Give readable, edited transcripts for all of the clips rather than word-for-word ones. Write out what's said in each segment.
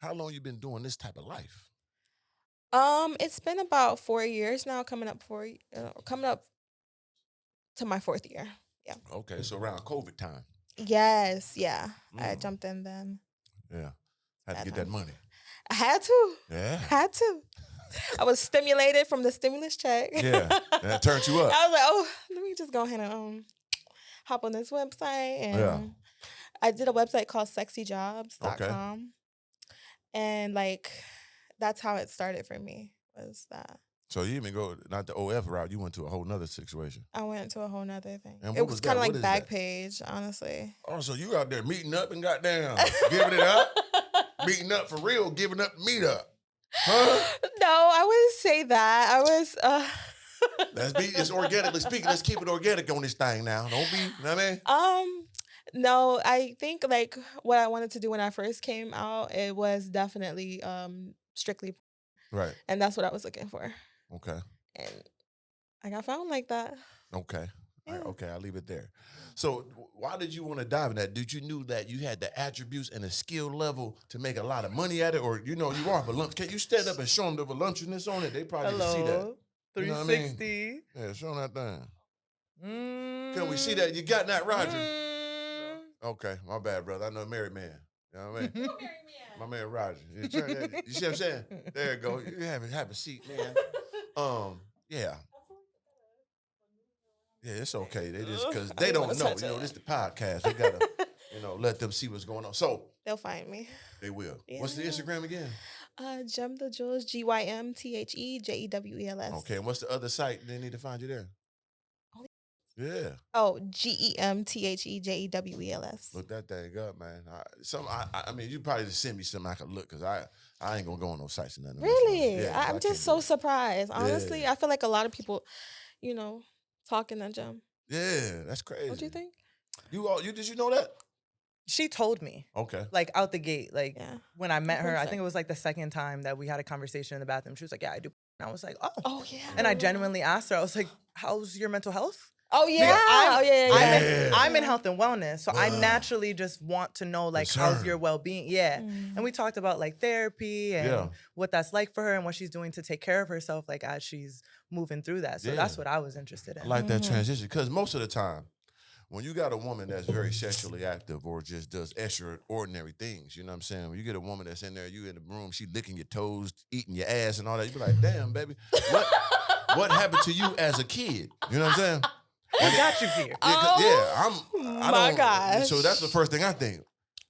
How long you been doing this type of life? It's been about 4 years now, coming up to my 4th year. Yeah. Okay, so around COVID time. Yes. Yeah. I Mm, jumped in then. yeah, had to That get that time. money. I had to. Yeah, Had to. I was stimulated from the stimulus check. yeah, that turned you up. I was like, oh, let me just go ahead and hop on this website. Yeah. And I did a website called Okay. sexyjobs.com. And like that's how it started for me, was that So you even go not the OF route. You went to a whole nother situation. I went to a whole nother thing. And It what was was kind that? of What like is that? Backpage, honestly. Oh, so you out there meeting up and goddamn giving it up, meeting up for real, giving up meet up, huh? No, I wouldn't say that. I was It's organically speaking. Let's keep it organic on this thing now. Don't be, you know what I mean? No, I think like what I wanted to do when I first came out, it was definitely strictly, Right. and that's what I was looking for. Okay. And I got found like that. Okay. Yeah. Okay, I'll leave it there. So why did you want to dive in that? Did you knew that you had the attributes and the skill level to make a lot of money at it? Or, you are voluptuous. Can you stand up and show them the voluptuousness on it? They probably can see that. You know what I mean? 360. Yeah, show them that thing. Can we see that? You got that, Roger? Okay, my bad, brother. I know a married man. You know what I mean? My man Roger. You see what I'm saying? There you go. You have a seat, man. Yeah. Yeah, it's okay. They just because they don't know. This is the podcast. We gotta, let them see what's going on. So They'll find me. they will. Yeah. What's the Instagram again? Gem the Jewels, GYMTHEJEWELS. Okay, and what's the other site they need to find you there? Yeah. Oh, GEMTHEJEWELS. Look that thing up, man. I mean, you probably just send me something I can look because I ain't gonna go on those sites and nothing. Really? Yeah, I'm just so surprised. Honestly, Yeah. I feel like a lot of people, talking that Gem. Yeah, that's crazy. What do you think? Did you know that? She told me. Okay. Like out the gate. Like when I met her, I Website. think it was like the second time that we had a conversation in the bathroom. She was like, yeah, I do. And I was like, oh. Oh, yeah. And I genuinely asked her, I was like, how's your mental health? Oh, yeah. Yeah. I'm in health and wellness. So I naturally just want to know, like, how's your well-being? Yeah. And we talked about, like, therapy and what that's like for her and what she's doing to take care of herself, like, as she's moving through that. So that's what I was interested in. I like that transition because most of the time, when you got a woman that's very sexually active or just does extraordinary things, you know what I'm saying? When you get a woman that's in there, you in the room, she licking your toes, eating your ass and all that, you be like, damn, baby, what happened to you as a kid? You know what I'm saying? I got you here. My gosh. So that's the first thing I think.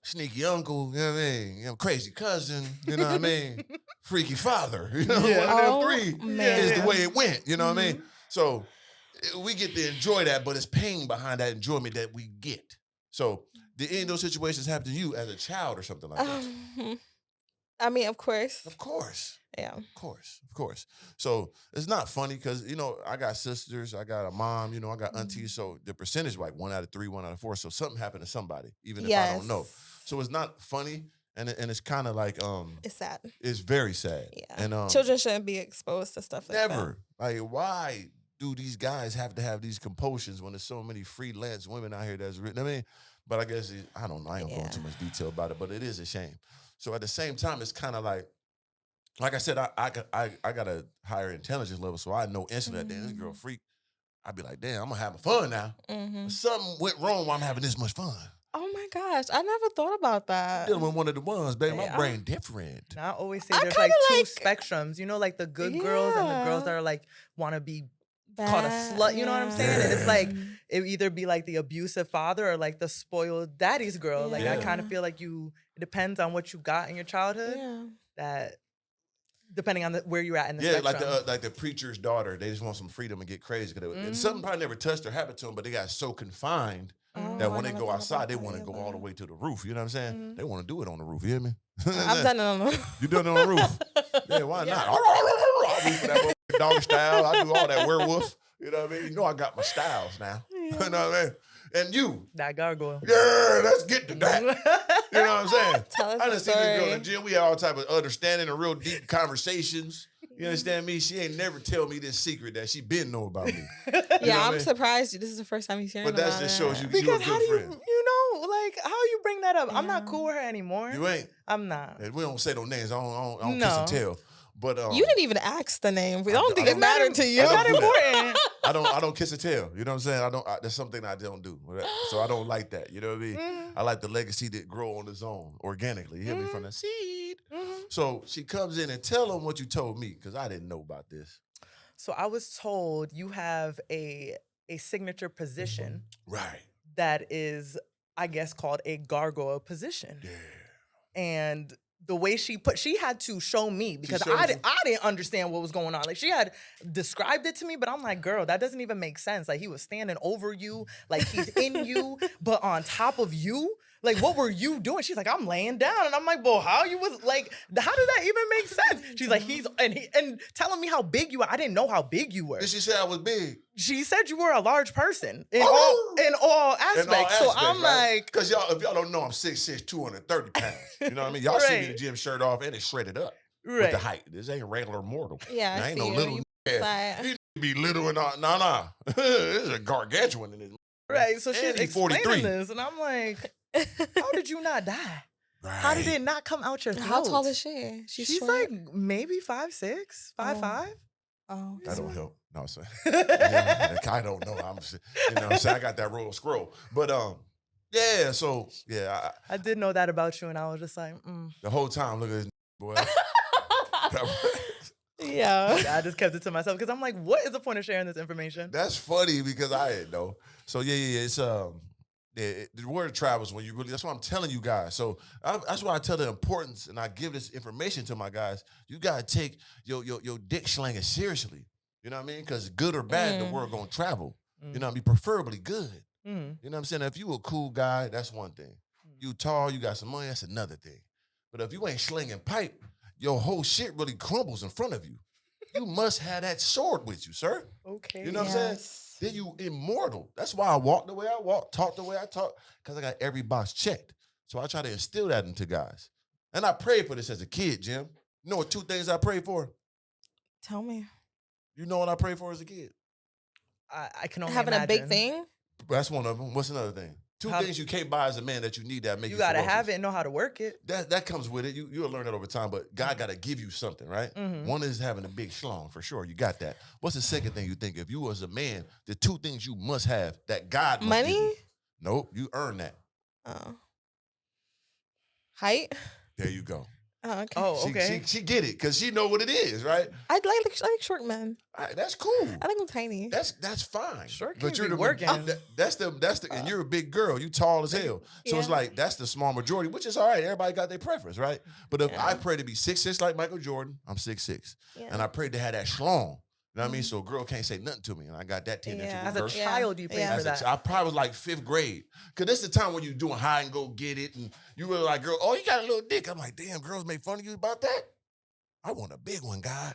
Sneaky uncle, you know what I mean? Crazy cousin, you know what I mean? Freaky father, you know? One of them three is the way it went, you know what I mean? So we get to enjoy that, but it's pain behind that enjoyment that we get. So did any of those situations happen to you as a child or something like that? I mean, of course. Of course. Yeah. Of course. So it's not funny because, I got sisters, I got a mom, I got aunties. So the percentage like 1 out of 3, 1 out of 4. So something happened to somebody, even if I don't know. So it's not funny. And it's kind of like it's sad. It's very sad. Yeah. And children shouldn't be exposed to stuff like that. Never. Like, why do these guys have to have these compulsions when there's so many freelance women out here that's written? I mean, but I guess I don't know. I ain't gonna go into much detail about it, but it is a shame. So at the same time, it's kind of like I said, I got a higher intelligence level, so I know instantly that this girl freak. I'd be like, damn, I'm gonna have fun now. But something went wrong while I'm having this much fun. Oh my gosh, I never thought about that. Dealing with one of the ones, baby. My brain different. And I always say there's like two spectrums, like the good girls and the girls that are like want to be called a slut, you know what I'm saying? And it's like, it would either be like the abusive father or like the spoiled daddy's girl. Like I kind of feel like it depends on what you got in your childhood. That depending on where you're at in the spectrum. like the preacher's daughter, they just want some freedom and get crazy. And something probably never touched or happened to them, but they got so confined that when they go outside, they want to go all the way to the roof. You know what I'm saying? They want to do it on the roof. You hear me? I've done it on the roof. You done it on the roof? Yeah, why not? I'll reef for that dog style. I do all that werewolf. You know what I mean? I got my styles now. You know what I mean? And you. That gargoyle. Yeah, let's get to that. You know what I'm saying? Tell us I done the seen this girl in story. the gym. We had all type of understanding and real deep conversations. You understand me? She ain't never tell me this secret that she been know about me. Yeah, I'm surprised. This is the first time he's hearing But that about just it. shows you Because you're a how good do friend. you like how you bring that up? I'm not cool with her anymore. You ain't. I'm not. We don't say no names. I don't kiss and tell. But you didn't even ask the name. I don't think it's it mattered to you. It's not important. I don't kiss and tell. You know what I'm saying? That's something I don't do. So I don't like that. You know what I mean? I like the legacy that grow on its own organically. You hear me? From the seed. So she comes in and tell them what you told me because I didn't know about this. So I was told you have a signature position, right? That is, I guess, called a gargoyle position. Yeah. And the way she had to show me because I didn't understand what was going on. Like she had described it to me, but I'm like, girl, that doesn't even make sense. Like he was standing over you, like he's in you, but on top of you. Like, what were you doing? She's like, I'm laying down. And I'm like, well, how you was like, how did that even make sense? She's like, and telling me how big you are. I didn't know how big you were. Did she say I was big? She said you were a large person in all aspects. So I'm like, because if y'all don't know, I'm 6'6", 230 pounds. You know what I mean? Y'all see me in the gym, shirt off, and it's shredded up with the height. This ain't regular mortal. Yeah, I ain't no little. He be little and nah. This is a gargantuan in this. Right. So she's explaining this, and I'm like, how did you not die? Right. How did it not come out your throat? How tall is she? She's like maybe 5'6", 5'5". Oh, that don't help. No, I'm saying. Yeah, I don't know. You know what I'm saying? I got that royal scroll. But yeah, so yeah. I did know that about you, and I was just like, The whole time, look at this boy. Yeah. I just kept it to myself because I'm like, what is the point of sharing this information? That's funny because I didn't know. So yeah, it's the word travels when you really. That's what I'm telling you guys. So that's why I tell the importance, and I give this information to my guys. You gotta take your dick slinging seriously. You know what I mean? Because good or bad, the world gonna travel. You know what I mean? Preferably good. You know what I'm saying? If you a cool guy, that's one thing. You tall, you got some money, that's another thing. But if you ain't slinging pipe, your whole shit really crumbles in front of you. You must have that sword with you, sir. Okay. You know what I'm saying? Then you immortal. That's why I walk the way I walk, talk the way I talk, because I got every box checked. So I try to instill that into guys. And I prayed for this as a kid, Jim. You know what 2 things I prayed for? Tell me. You know what I prayed for as a kid? I can only having imagine. A big thing? That's one of them. What's another thing? 2 things you can't buy as a man that you need that make you gotta ferocious. have it and know how to work it. That comes with it. You'll learn that over time, but God got to give you something, right? One is having a big schlong, for sure. You got that. What's the second thing you think? If you was a man, the 2 things you must have that God must Money? give you. Nope, you earn that. Oh. Height? There you go. Oh, okay. Oh, okay. She get it because she know what it is, right? I like short men. All right, that's cool. I like them tiny. That's fine. Short but kids you're be the working. That's the and you're a big girl. You tall as hell. So it's like that's the small majority, which is all right. Everybody got their preference, right? But if I pray to be 6'6" like Michael Jordan, I'm 6'6", and I pray to have that schlong. You know what I mean? So a girl can't say nothing to me, and I got that tendency. As a child, you prayed for that. I probably was like 5th grade, because this is the time when you're doing hide and go get it, and you were like, girl, oh, you got a little dick. I'm like, damn, girls make fun of you about that? I want a big one, God.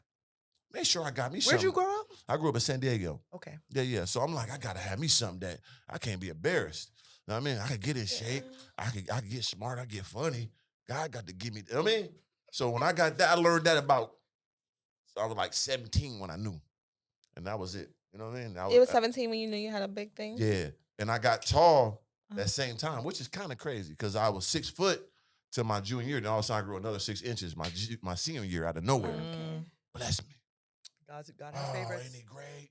Make sure I got me something. Where'd you grow up? I grew up in San Diego. Okay. Yeah. So I'm like, I gotta have me something that I can't be embarrassed. You know what I mean? I could get in shape. I could get smart. I get funny. God got to give me. You know what I mean? So when I got that, I learned that about. So I was like 17 when I knew, and that was it. You know what I mean? It was 17 when you knew you had a big thing. Yeah, and I got tall that same time, which is kind of crazy because I was 6 foot till my junior year, then all of a sudden I grew another 6 inches my senior year out of nowhere. Okay. Bless me. God has favorites. Ain't he great?